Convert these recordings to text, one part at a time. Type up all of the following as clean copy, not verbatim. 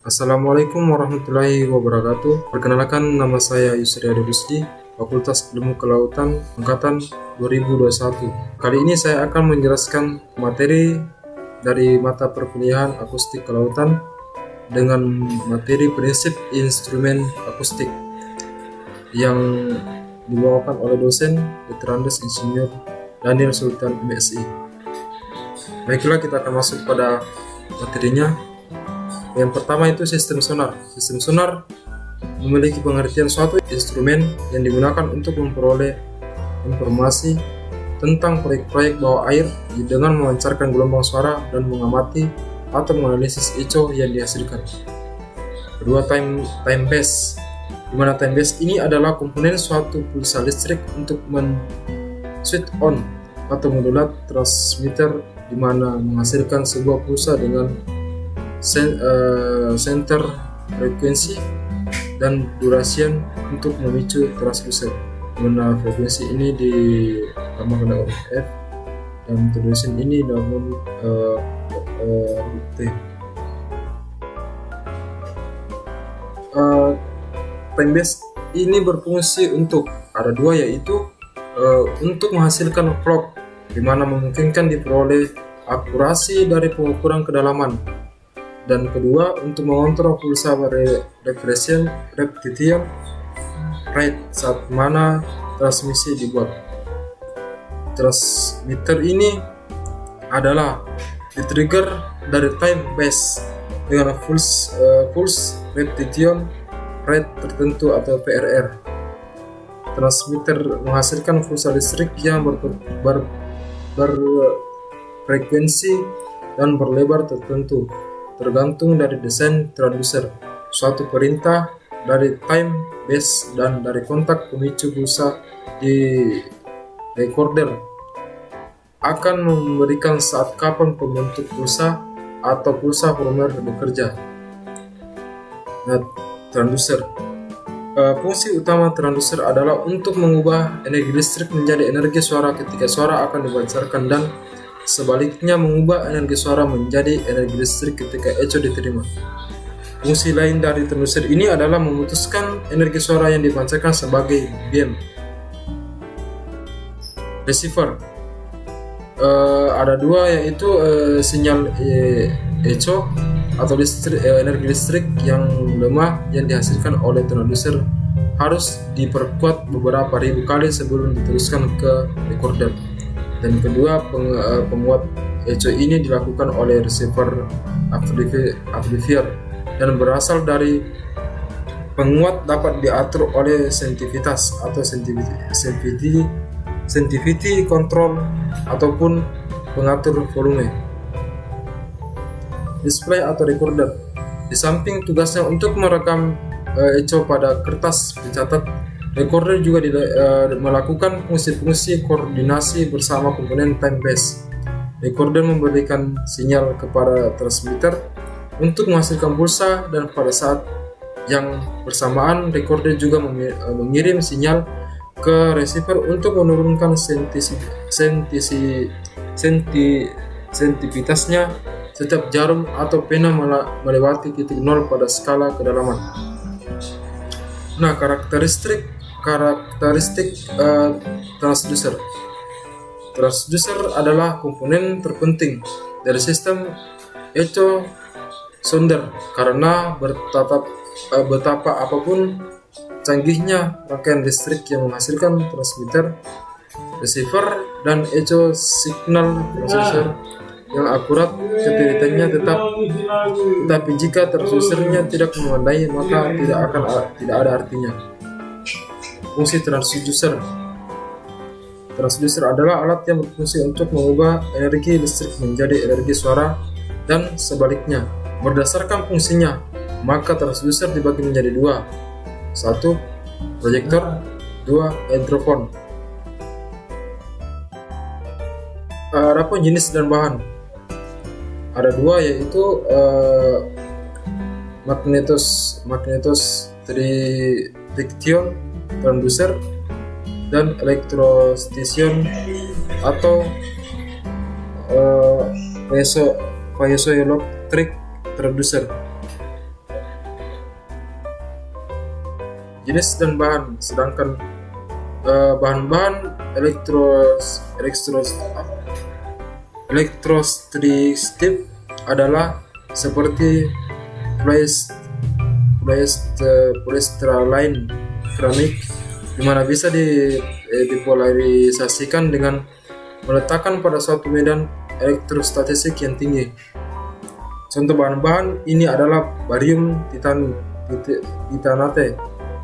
Assalamualaikum warahmatullahi wabarakatuh. Perkenalkan, nama saya Yusri Adebusdi, Fakultas Ilmu Kelautan, Angkatan 2021. Kali ini saya akan menjelaskan materi dari mata perkuliahan Akustik Kelautan dengan materi prinsip instrumen akustik yang dibawakan oleh dosen Veterandes Insinyur Daniel Sultan MSI. Baiklah, kita akan masuk pada materinya. Yang pertama itu sistem sonar. Sistem sonar memiliki pengertian suatu instrumen yang digunakan untuk memperoleh informasi tentang proyek-proyek bawah air dengan memancarkan gelombang suara dan mengamati atau menganalisis echo yang dihasilkan. Kedua, time base, di mana time base ini adalah komponen suatu pulsa listrik untuk switch on atau modulat transmitter, di mana menghasilkan sebuah pulsa dengan center frekuensi dan duration untuk memicu transducer, mana frekuensi ini dinamakan dengan F dan duration ini namun T. Time base ini berfungsi untuk ada dua, yaitu untuk menghasilkan clock, di mana memungkinkan diperoleh akurasi dari pengukuran kedalaman, dan kedua untuk mengontrol pulsa repetition rate saat mana transmisi dibuat. Transmitter ini adalah di-trigger dari time base dengan pulse repetition rate tertentu atau PRR. Transmitter menghasilkan pulsa listrik yang berfrekuensi dan berlebar tertentu, tergantung dari desain transducer, suatu perintah dari time base dan dari kontak pemicu pulsa di recorder akan memberikan saat kapan pembentuk pulsa atau pulsa primer bekerja. Nah, transducer. Fungsi utama transducer adalah untuk mengubah energi listrik menjadi energi suara ketika suara akan dipancarkan, dan sebaliknya mengubah energi suara menjadi energi listrik ketika echo diterima. Fungsi lain dari transducer ini adalah memutuskan energi suara yang dipancarkan sebagai beam. Receiver. Ada dua, yaitu sinyal echo atau energi listrik yang lemah yang dihasilkan oleh transducer harus diperkuat beberapa ribu kali sebelum diteruskan ke recorder. Dan kedua, penguat echo ini dilakukan oleh receiver amplifier dan berasal dari penguat dapat diatur oleh sensitivitas atau sensitivity control ataupun pengatur volume. Display atau recorder. Di samping tugasnya untuk merekam echo pada kertas pencatat, recorder juga melakukan fungsi-fungsi koordinasi bersama komponen time base. Recorder memberikan sinyal kepada transmitter untuk menghasilkan pulsa, dan pada saat yang bersamaan recorder juga mengirim sinyal ke receiver untuk menurunkan sensitivitasnya setiap jarum atau pena melewati titik nol pada skala kedalaman. Nah, karakteristik transducer. Transducer adalah komponen terpenting dari sistem echo sounder karena betapa apapun canggihnya rangkaian listrik yang menghasilkan transmitter, receiver, dan echo signal processor yang akurat, ketelitiannya tetapi jika transducernya tidak memadai, maka tidak ada artinya. Fungsi transducer. Transducer adalah alat yang berfungsi untuk mengubah energi listrik menjadi energi suara dan sebaliknya. Berdasarkan fungsinya, maka transducer dibagi menjadi dua. 1. Proyektor. 2. hydrophone. Adapun jenis dan bahan, ada dua, yaitu magnetos tridiction transducer dan electrostation atau piezoelectric transducer. jenis dan bahan, sedangkan bahan-bahan elektrostatik adalah seperti polystyrene keramik, di mana bisa dipolarisasikan dengan meletakkan pada suatu medan elektrostatistik yang tinggi. Contoh bahan-bahan ini adalah barium titanate,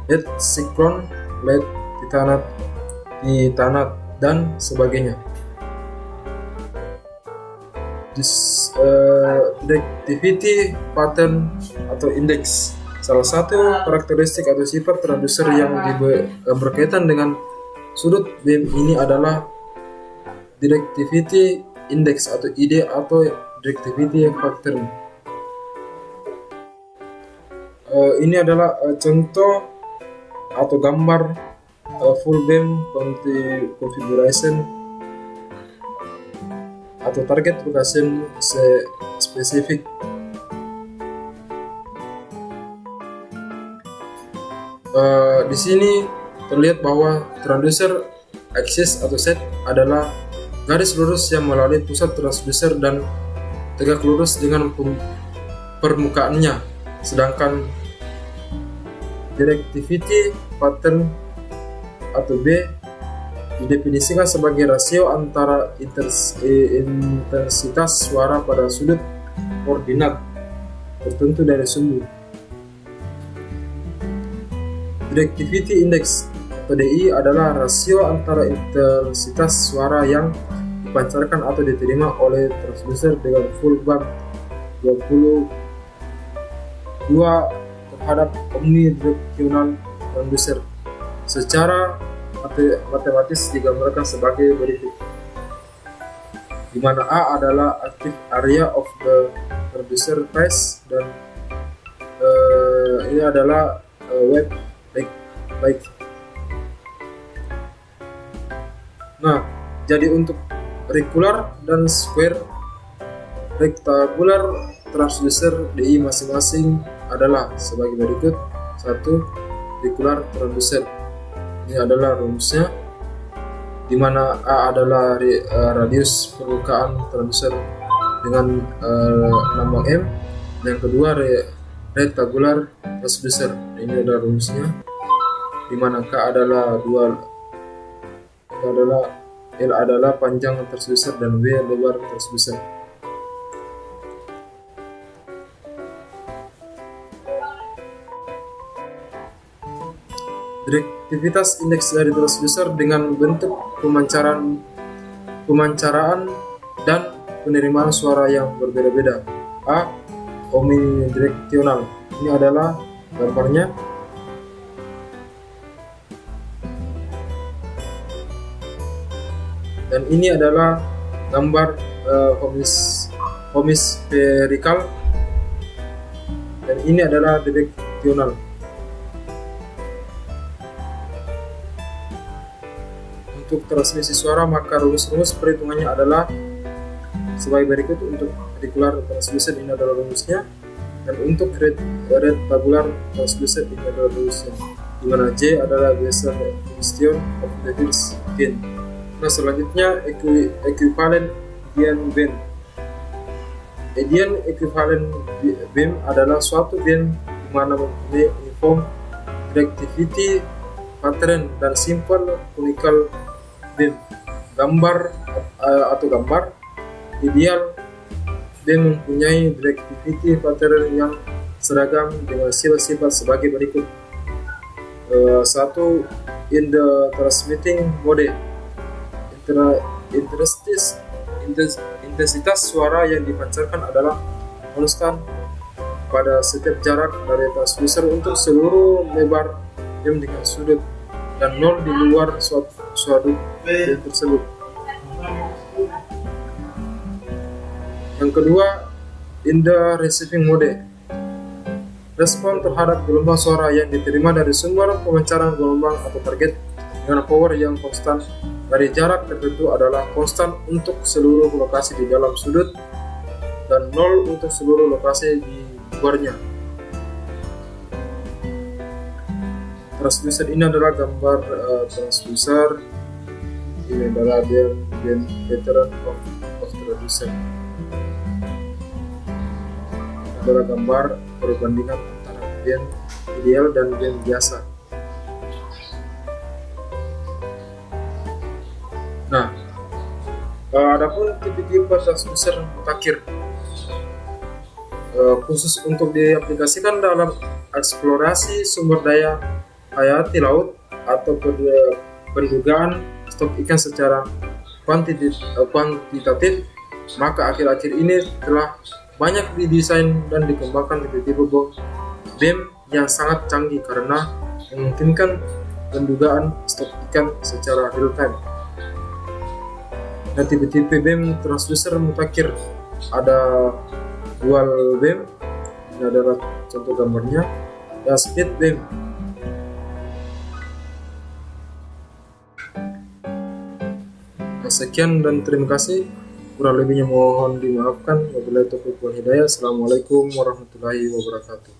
lead silicon, lead titanat, dan sebagainya. Directivity pattern atau indeks. Salah satu karakteristik atau sifat transducer yang berkaitan dengan sudut beam ini adalah directivity index atau ID atau directivity factor. Ini adalah contoh atau gambar full beam configuration atau target location spesifik. Di sini terlihat bahwa transducer axis atau set adalah garis lurus yang melalui pusat transducer dan tegak lurus dengan permukaannya, sedangkan directivity pattern atau B didefinisikan sebagai rasio antara intensitas suara pada sudut koordinat tertentu dari sumbu. Directivity index atau DI adalah rasio antara intensitas suara yang dipancarkan atau diterima oleh transducer dengan full band 22 terhadap omnidirectional transducer. Secara matematis digambarkan sebagai berikut, di mana A adalah active area of the transducer phase dan ini adalah wave like. Nah, jadi untuk regular dan square rectangular transducer DI masing-masing adalah sebagai berikut. 1. Regular transducer. Ini adalah rumusnya, di mana A adalah radius permukaan transducer dengan lambang M. Yang kedua rectangular transducer. Ini adalah rumusnya, di mana K adalah L adalah panjang transducer dan W lebar transducer. Directivitas indeks dari transducer dengan bentuk pemancaraan dan penerimaan suara yang berbeda-beda. A. Omnidirectional. Ini adalah gambarnya. Dan ini adalah gambar hemispherical. Dan ini adalah directional. Untuk transmisi suara, maka rumus perhitungannya adalah sebagai berikut. Untuk regular transducer ini adalah rumusnya, dan untuk rectangular transducer ini adalah rumusnya, di mana J adalah Bessel distribution of the Higgs gain. Nah, selanjutnya equivalent Edian beam. Edian equivalent beam adalah suatu beam di mana mempunyai uniform directivity pattern dan simple conical beam. Gambar ideal beam mempunyai directivity pattern yang seragam dengan sifat sebagai berikut. 1. In the transmitting mode, intensitas suara yang dipancarkan adalah konstan pada setiap jarak dari transducer untuk seluruh lebar beam dengan sudut, dan 0 di luar suatu beam tersebut. Yang kedua, in the receiving mode, respon terhadap gelombang suara yang diterima dari sumber pemancaran gelombang atau target dengan power yang konstan dari jarak tertentu adalah konstan untuk seluruh lokasi di dalam sudut dan 0 untuk seluruh lokasi di luarnya. Transducer ini adalah gambar transducer. Ini adalah dia pattern of transducer. Ini adalah gambar perbandingan antara band ideal dan band biasa. Nah, adapun tipe-tipe transducer mutakhir khusus untuk diaplikasikan dalam eksplorasi sumber daya hayati laut atau pendugaan stok ikan secara kuantitatif, maka akhir-akhir ini telah banyak didesain dan dikembangkan tipe-tipe BEM yang sangat canggih karena memungkinkan pendugaan stok ikan secara real time. Dan tipe-tipe BEM transducer mutakhir ada dual BEM, ini adalah contoh gambarnya, dan split BEM. Sekian dan terima kasih, kurang lebihnya mohon dimaafkan. Wabillahi taufiq wal hidayah. Assalamualaikum warahmatullahi wabarakatuh.